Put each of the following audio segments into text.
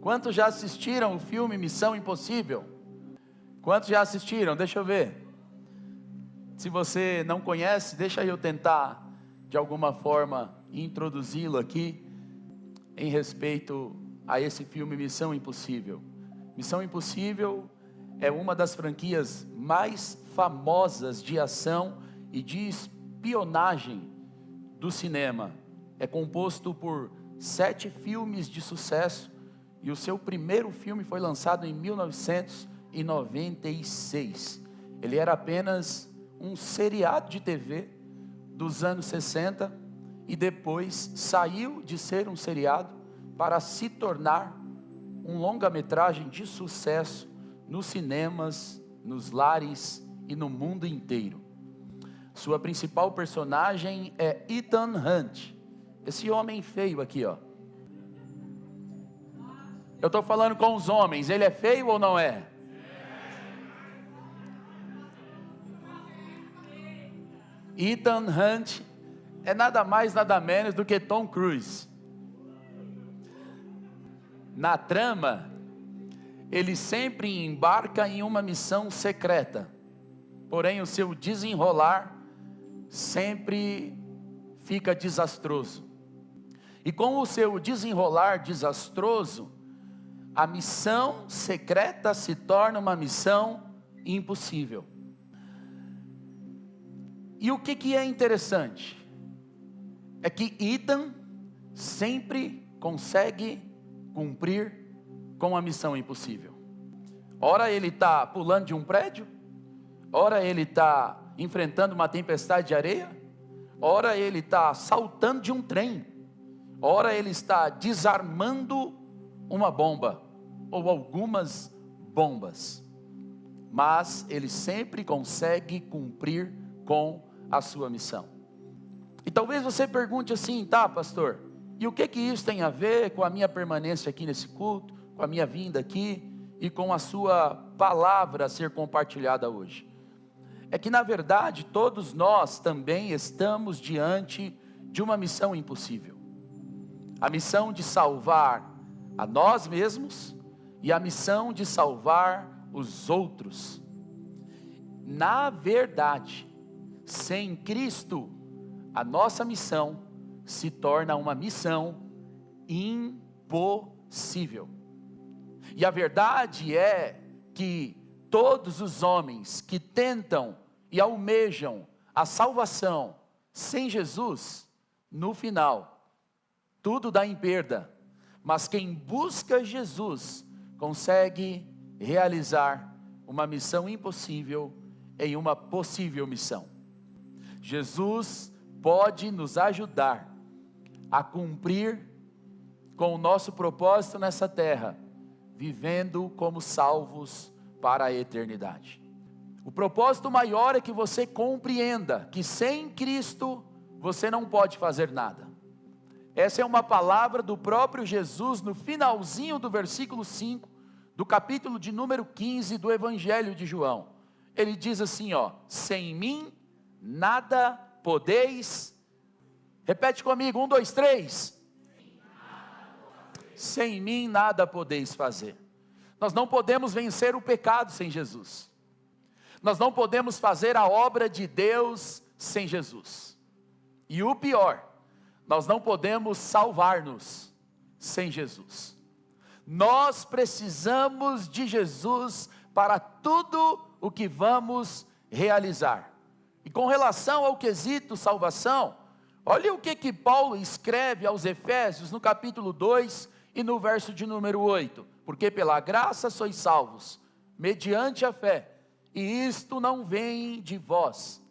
Quantos já assistiram o filme Missão Impossível? Quantos já assistiram? Deixa eu ver. Se você não conhece, deixa eu tentar, de alguma forma, introduzi-lo aqui, em respeito a esse filme Missão Impossível. Missão Impossível é uma das franquias mais famosas de ação e de espionagem do cinema. É composto por 7 filmes de sucesso, e o seu primeiro filme foi lançado em 1996. Ele era apenas um seriado de TV dos anos 60, e depois saiu de ser um seriado para se tornar um longa-metragem de sucesso nos cinemas, nos lares e no mundo inteiro. Sua principal personagem é Ethan Hunt, esse homem feio aqui, ó. Eu estou falando com os homens, ele é feio ou não é? Ethan Hunt é nada mais, nada menos do que Tom Cruise. Na trama, ele sempre embarca em uma missão secreta, porém o seu desenrolar sempre fica desastroso. E com o seu desenrolar desastroso, a missão secreta se torna uma missão impossível. E o que é interessante? É que Ethan sempre consegue cumprir com a missão impossível. Ora ele está pulando de um prédio, ora ele está enfrentando uma tempestade de areia, ora ele está saltando de um trem, ora ele está desarmando uma bomba, ou algumas bombas, mas ele sempre consegue cumprir com a sua missão. E talvez você pergunte assim: tá, pastor, e o que isso tem a ver com a minha permanência aqui nesse culto, com a minha vinda aqui, e com a sua palavra a ser compartilhada hoje? É que na verdade todos nós também estamos diante de uma missão impossível. A missão de salvar a nós mesmos e a missão de salvar os outros. Na verdade, sem Cristo, a nossa missão se torna uma missão impossível. E a verdade é que todos os homens que tentam e almejam a salvação sem Jesus, no final, tudo dá em perda. Mas quem busca Jesus, consegue realizar uma missão impossível em uma possível missão. Jesus pode nos ajudar a cumprir com o nosso propósito nessa terra, vivendo como salvos para a eternidade. O propósito maior é que você compreenda que sem Cristo você não pode fazer nada. Essa é uma palavra do próprio Jesus no finalzinho do versículo 5 do capítulo de número 15 do Evangelho de João. Ele diz assim, ó: sem mim nada podeis. Repete comigo, 1, 2, 3. Sem mim nada podeis fazer. Nós não podemos vencer o pecado sem Jesus. Nós não podemos fazer a obra de Deus sem Jesus. E o pior, nós não podemos salvar-nos sem Jesus. Nós precisamos de Jesus para tudo o que vamos realizar. E com relação ao quesito salvação, olha o que Paulo escreve aos Efésios no capítulo 2 e no verso de número 8. Porque pela graça sois salvos, mediante a fé, e isto não vem de vós,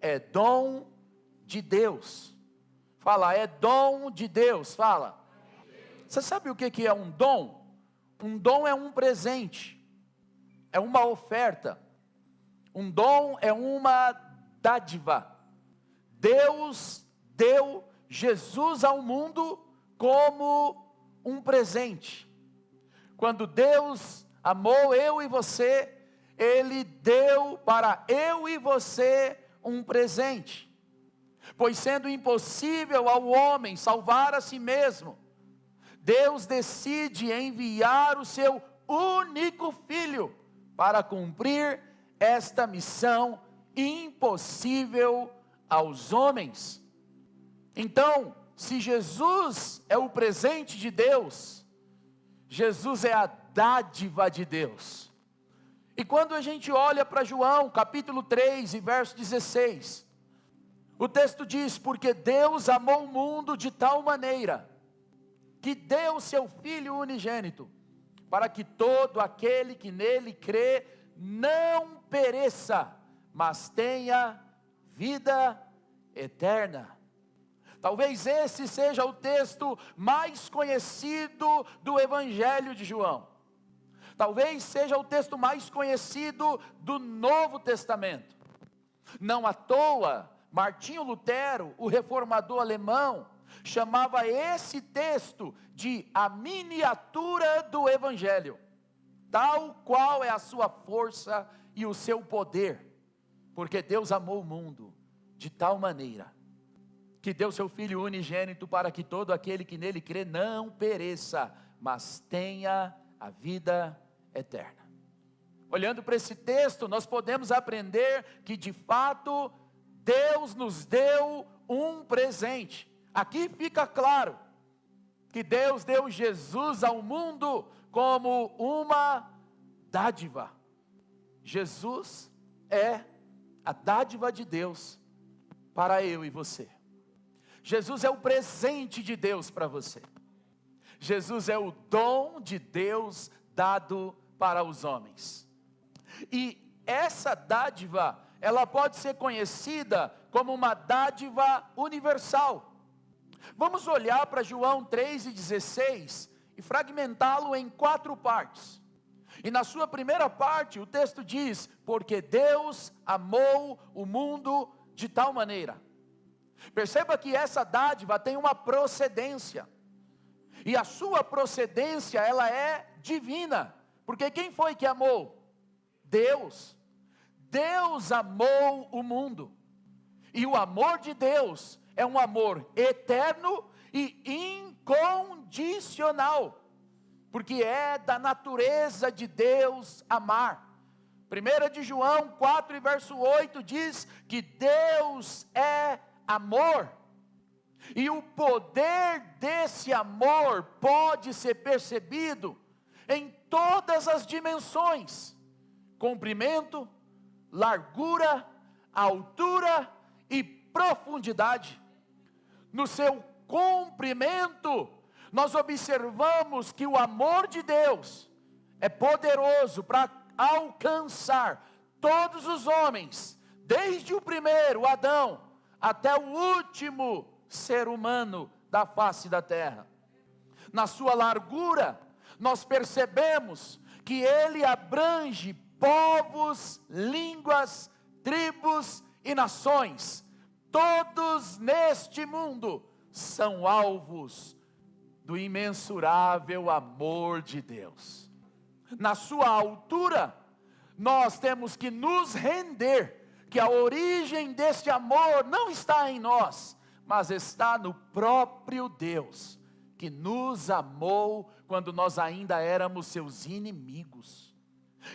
é dom de Deus. Fala, é dom de Deus, fala. Você sabe o que é um dom? Um dom é um presente, é uma oferta. Um dom é uma dádiva. Deus deu Jesus ao mundo como um presente. Quando Deus amou eu e você, Ele deu para eu e você um presente. Pois sendo impossível ao homem salvar a si mesmo, Deus decide enviar o seu único filho para cumprir esta missão impossível aos homens. Então, se Jesus é o presente de Deus, Jesus é a dádiva de Deus. E quando a gente olha para João, capítulo 3 e verso 16, o texto diz: porque Deus amou o mundo de tal maneira, que deu seu Filho unigênito, para que todo aquele que nele crê, não pereça, mas tenha vida eterna. Talvez esse seja o texto mais conhecido do Evangelho de João. Talvez seja o texto mais conhecido do Novo Testamento. Não à toa, Martinho Lutero, o reformador alemão, chamava esse texto de a miniatura do Evangelho, tal qual é a sua força e o seu poder, porque Deus amou o mundo de tal maneira, que deu seu Filho unigênito para que todo aquele que nele crê não pereça, mas tenha a vida eterna. Olhando para esse texto, nós podemos aprender que de fato, Deus nos deu um presente. Aqui fica claro, que Deus deu Jesus ao mundo como uma dádiva. Jesus é a dádiva de Deus para eu e você. Jesus é o presente de Deus para você. Jesus é o dom de Deus dado para os homens. E essa dádiva, ela pode ser conhecida como uma dádiva universal. Vamos olhar para João 3,16 e fragmentá-lo em 4 partes. E na sua primeira parte, o texto diz: porque Deus amou o mundo de tal maneira. Perceba que essa dádiva tem uma procedência. E a sua procedência, ela é divina. Porque quem foi que amou? Deus. Deus amou o mundo. E o amor de Deus é um amor eterno e incondicional, porque é da natureza de Deus amar. 1 de João 4 e verso 8 diz que Deus é amor, e o poder desse amor pode ser percebido em todas as dimensões: comprimento, largura, altura e profundidade. No seu comprimento, nós observamos que o amor de Deus é poderoso para alcançar todos os homens, desde o primeiro Adão até o último ser humano da face da terra. Na sua largura, nós percebemos que ele abrange povos, línguas, tribos e nações. Todos neste mundo são alvos do imensurável amor de Deus. Na sua altura, nós temos que nos render, que a origem deste amor não está em nós, mas está no próprio Deus, que nos amou quando nós ainda éramos seus inimigos.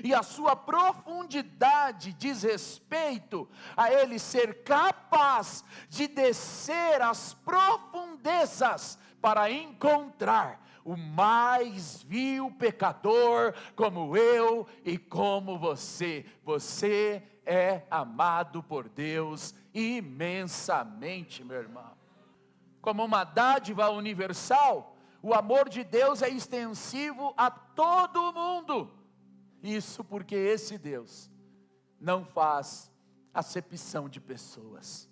E a sua profundidade diz respeito a ele ser capaz de descer às profundezas para encontrar o mais vil pecador como eu e como você. Você é amado por Deus imensamente, meu irmão. Como uma dádiva universal, o amor de Deus é extensivo a todo o mundo. Isso porque esse Deus não faz acepção de pessoas.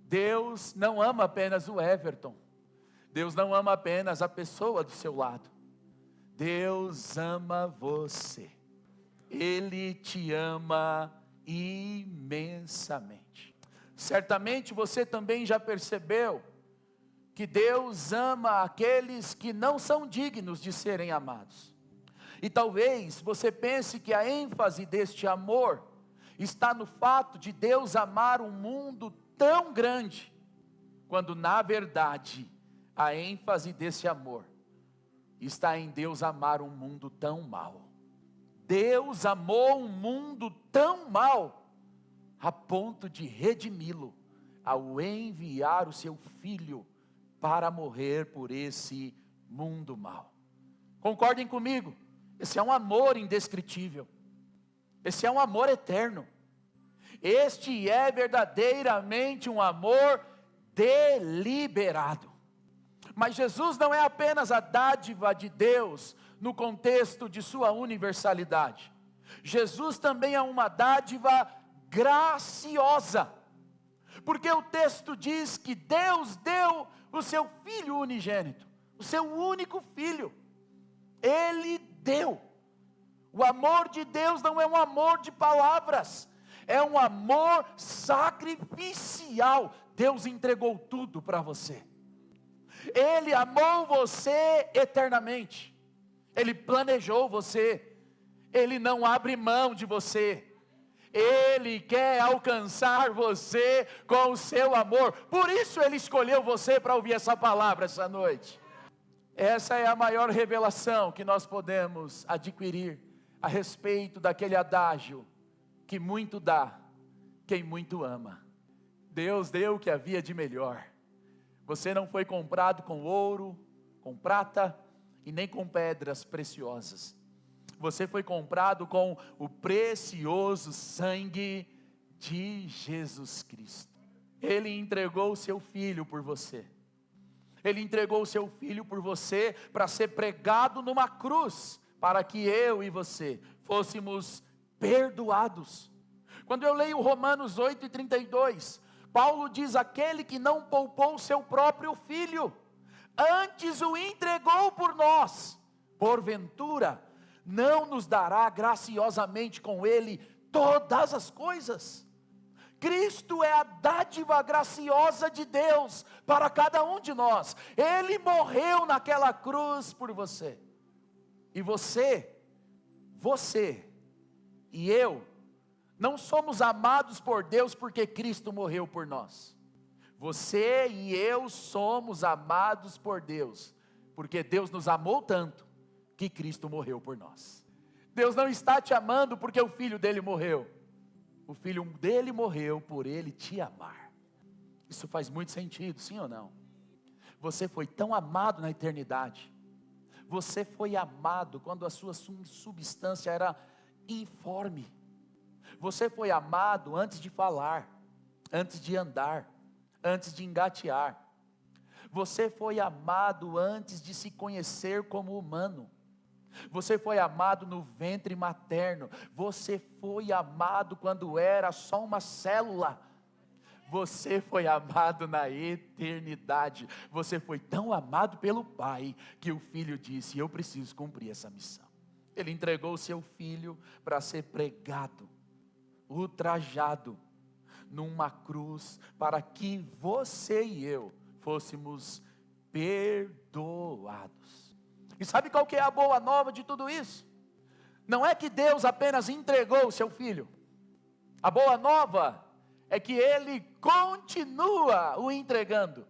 Deus não ama apenas o Everton. Deus não ama apenas a pessoa do seu lado. Deus ama você. Ele te ama imensamente. Certamente você também já percebeu que Deus ama aqueles que não são dignos de serem amados. E talvez você pense que a ênfase deste amor está no fato de Deus amar um mundo tão grande, quando na verdade a ênfase desse amor está em Deus amar um mundo tão mau. Deus amou um mundo tão mau, a ponto de redimi-lo, ao enviar o seu Filho para morrer por esse mundo mau. Concordem comigo, esse é um amor indescritível, esse é um amor eterno, este é verdadeiramente um amor deliberado. Mas Jesus não é apenas a dádiva de Deus no contexto de sua universalidade. Jesus também é uma dádiva graciosa, porque o texto diz que Deus deu o seu Filho unigênito, o seu único Filho, Ele deu. O amor de Deus não é um amor de palavras, é um amor sacrificial. Deus entregou tudo para você. Ele amou você eternamente. Ele planejou você. Ele não abre mão de você. Ele quer alcançar você com o seu amor. Por isso Ele escolheu você para ouvir essa palavra essa noite. Essa é a maior revelação que nós podemos adquirir a respeito daquele adágio que muito dá quem muito ama. Deus deu o que havia de melhor. Você não foi comprado com ouro, com prata e nem com pedras preciosas. Você foi comprado com o precioso sangue de Jesus Cristo. Ele entregou o seu Filho por você. Ele entregou o seu Filho por você para ser pregado numa cruz, para que eu e você fôssemos perdoados. Quando eu leio Romanos 8:32, Paulo diz: aquele que não poupou o seu próprio Filho, antes o entregou por nós, porventura não nos dará graciosamente com Ele todas as coisas? Cristo é a dádiva graciosa de Deus para cada um de nós. Ele morreu naquela cruz por você. E você e eu não somos amados por Deus porque Cristo morreu por nós. Você e eu somos amados por Deus porque Deus nos amou tanto que Cristo morreu por nós. Deus não está te amando porque o Filho dele morreu. O Filho dele morreu por ele te amar. Isso faz muito sentido, sim ou não? Você foi tão amado na eternidade. Você foi amado quando a sua substância era informe. Você foi amado antes de falar, antes de andar, antes de engatear. Você foi amado antes de se conhecer como humano. Você foi amado no ventre materno. Você foi amado quando era só uma célula. Você foi amado na eternidade. Você foi tão amado pelo Pai que o Filho disse: eu preciso cumprir essa missão. Ele entregou o seu Filho para ser pregado, ultrajado numa cruz, para que você e eu fôssemos perdoados. E sabe qual que é a boa nova de tudo isso? Não é que Deus apenas entregou o seu Filho. A boa nova é que Ele continua o entregando.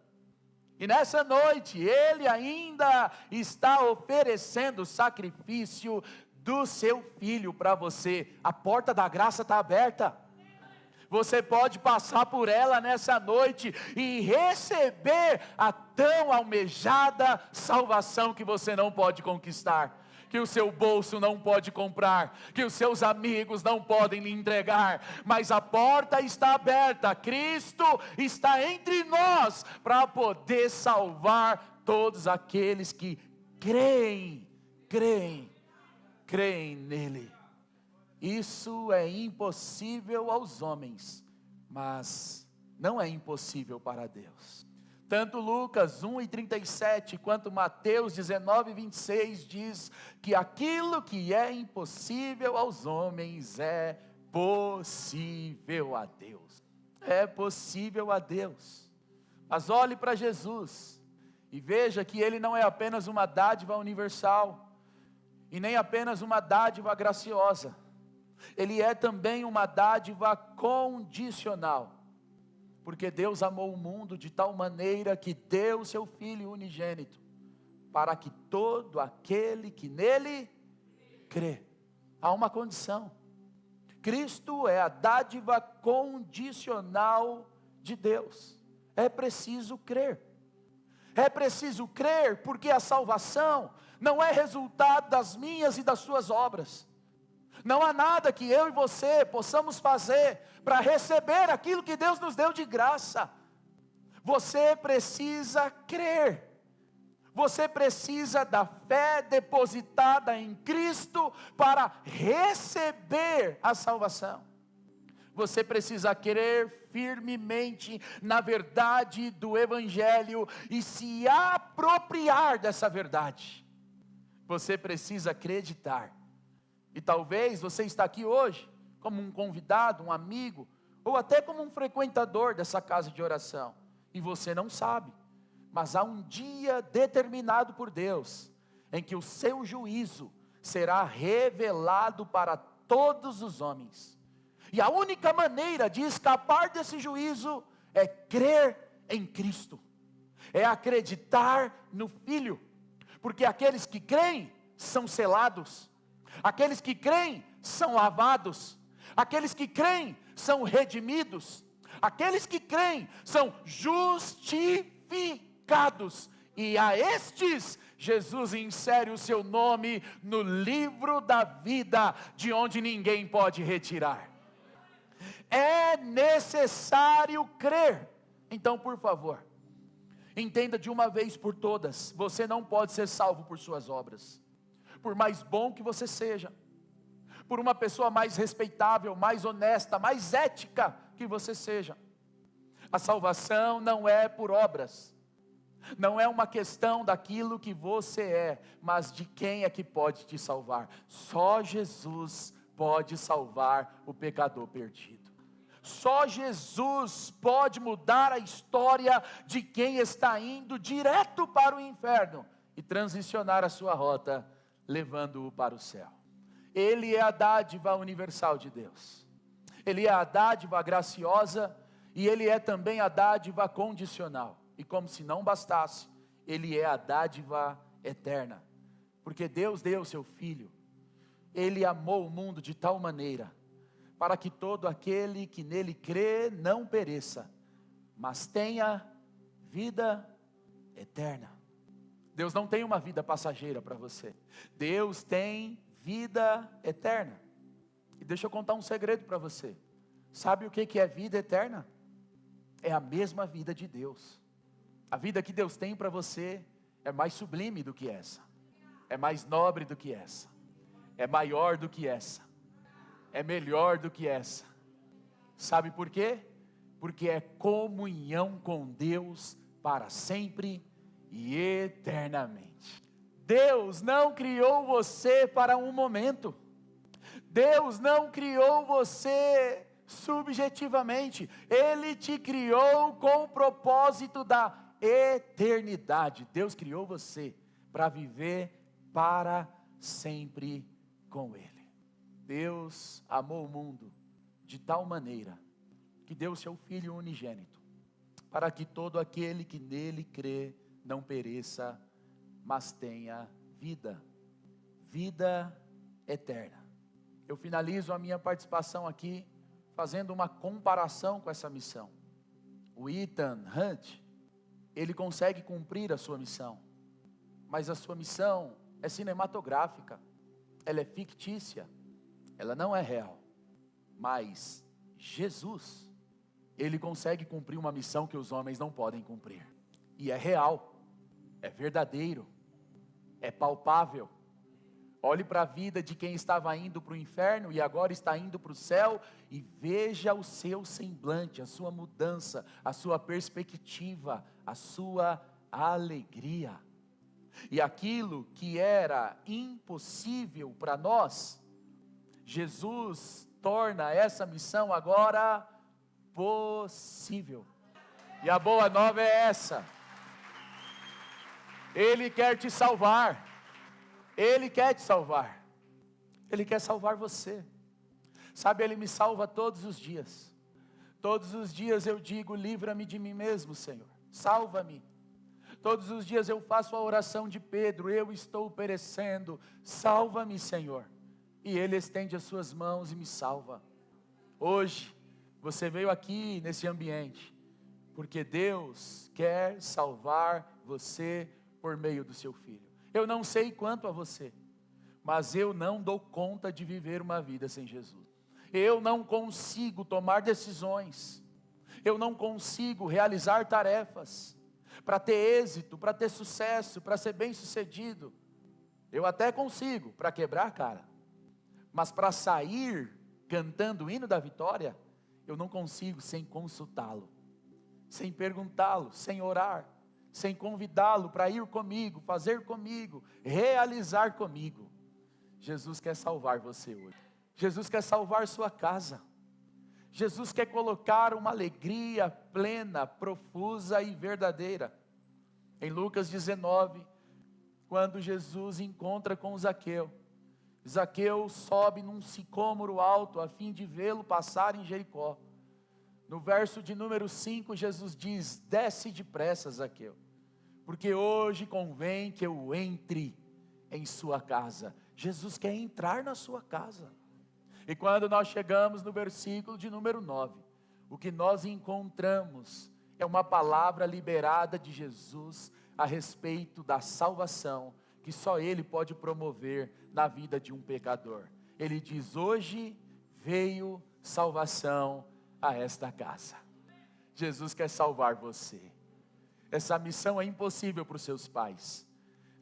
E nessa noite Ele ainda está oferecendo o sacrifício do seu Filho para você. A porta da graça está aberta. Você pode passar por ela nessa noite e receber a tão almejada salvação que você não pode conquistar, que o seu bolso não pode comprar, que os seus amigos não podem lhe entregar, mas a porta está aberta. Cristo está entre nós para poder salvar todos aqueles que creem nele. Isso é impossível aos homens, mas não é impossível para Deus. Tanto Lucas 1:37 quanto Mateus 19:26 diz que aquilo que é impossível aos homens é possível a Deus. É possível a Deus. Mas olhe para Jesus e veja que Ele não é apenas uma dádiva universal e nem apenas uma dádiva graciosa. Ele é também uma dádiva condicional, porque Deus amou o mundo de tal maneira que deu o seu Filho unigênito, para que todo aquele que nele crê. Há uma condição. Cristo é a dádiva condicional de Deus. É preciso crer. É preciso crer porque a salvação não é resultado das minhas e das suas obras. Não há nada que eu e você possamos fazer para receber aquilo que Deus nos deu de graça. Você precisa crer. Você precisa da fé depositada em Cristo para receber a salvação. Você precisa crer firmemente na verdade do Evangelho e se apropriar dessa verdade. Você precisa acreditar. E talvez você está aqui hoje como um convidado, um amigo, ou até como um frequentador dessa casa de oração, e você não sabe. Mas há um dia determinado por Deus, em que o seu juízo será revelado para todos os homens. E a única maneira de escapar desse juízo é crer em Cristo. É acreditar no Filho. Porque aqueles que creem são selados. Aqueles que creem são lavados. Aqueles que creem são redimidos. Aqueles que creem são justificados. E a estes, Jesus insere o seu nome no livro da vida, de onde ninguém pode retirar. É necessário crer. Então, por favor, entenda de uma vez por todas: você não pode ser salvo por suas obras. Por mais bom que você seja, por uma pessoa mais respeitável, mais honesta, mais ética que você seja, a salvação não é por obras. Não é uma questão daquilo que você é, mas de quem é que pode te salvar. Só Jesus pode salvar o pecador perdido. Só Jesus pode mudar a história de quem está indo direto para o inferno e transicionar a sua rota, levando-o para o céu. Ele é a dádiva universal de Deus. Ele é a dádiva graciosa e Ele é também a dádiva condicional. E como se não bastasse, Ele é a dádiva eterna. Porque Deus deu o seu Filho. Ele amou o mundo de tal maneira, para que todo aquele que nele crê não pereça, mas tenha vida eterna. Deus não tem uma vida passageira para você. Deus tem vida eterna. E deixa eu contar um segredo para você. Sabe o que é vida eterna? É a mesma vida de Deus. A vida que Deus tem para você é mais sublime do que essa. É mais nobre do que essa. É maior do que essa. É melhor do que essa. Sabe por quê? Porque é comunhão com Deus para sempre e eternamente. Deus não criou você para um momento. Deus não criou você subjetivamente. Ele te criou com o propósito da eternidade. Deus criou você para viver para sempre com Ele. Deus amou o mundo de tal maneira que deu o seu Filho unigênito, para que todo aquele que nele crê não pereça, mas tenha vida eterna. Eu finalizo a minha participação aqui fazendo uma comparação com essa missão. O Ethan Hunt, ele consegue cumprir a sua missão, mas a sua missão é cinematográfica, ela é fictícia, ela não é real. Mas Jesus, Ele consegue cumprir uma missão que os homens não podem cumprir, e é real, é verdadeiro, é palpável. Olhe para a vida de quem estava indo para o inferno e agora está indo para o céu, e veja o seu semblante, a sua mudança, a sua perspectiva, a sua alegria. E aquilo que era impossível para nós, Jesus torna essa missão agora possível. E a boa nova é essa: Ele quer te salvar. Ele quer te salvar. Ele quer salvar você. Sabe, Ele me salva todos os dias. Todos os dias eu digo: livra-me de mim mesmo, Senhor. Salva-me. Todos os dias eu faço a oração de Pedro: eu estou perecendo, salva-me, Senhor. E Ele estende as suas mãos e me salva. Hoje, você veio aqui nesse ambiente, porque Deus quer salvar você por meio do seu Filho. Eu não sei quanto a você, mas eu não dou conta de viver uma vida sem Jesus. Eu não consigo tomar decisões, eu não consigo realizar tarefas, para ter êxito, para ter sucesso, para ser bem sucedido. Eu até consigo, para quebrar a cara, mas para sair cantando o hino da vitória, eu não consigo sem consultá-lo, sem perguntá-lo, sem orar, sem convidá-lo para ir comigo, fazer comigo, realizar comigo. Jesus quer salvar você hoje. Jesus quer salvar sua casa. Jesus quer colocar uma alegria plena, profusa e verdadeira. Em Lucas 19, quando Jesus encontra com Zaqueu, Zaqueu sobe num sicômoro alto a fim de vê-lo passar em Jericó. No verso de número 5, Jesus diz: desce depressa, Zaqueu, porque hoje convém que eu entre em sua casa. Jesus quer entrar na sua casa. E quando nós chegamos no versículo de número 9, o que nós encontramos é uma palavra liberada de Jesus a respeito da salvação, que só Ele pode promover na vida de um pecador. Ele diz: hoje veio salvação a esta casa. Jesus quer salvar você. Essa missão é impossível para os seus pais,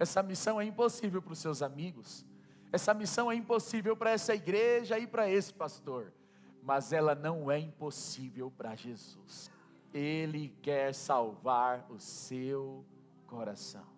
essa missão é impossível para os seus amigos, essa missão é impossível para essa igreja e para esse pastor, mas ela não é impossível para Jesus. Ele quer salvar o seu coração.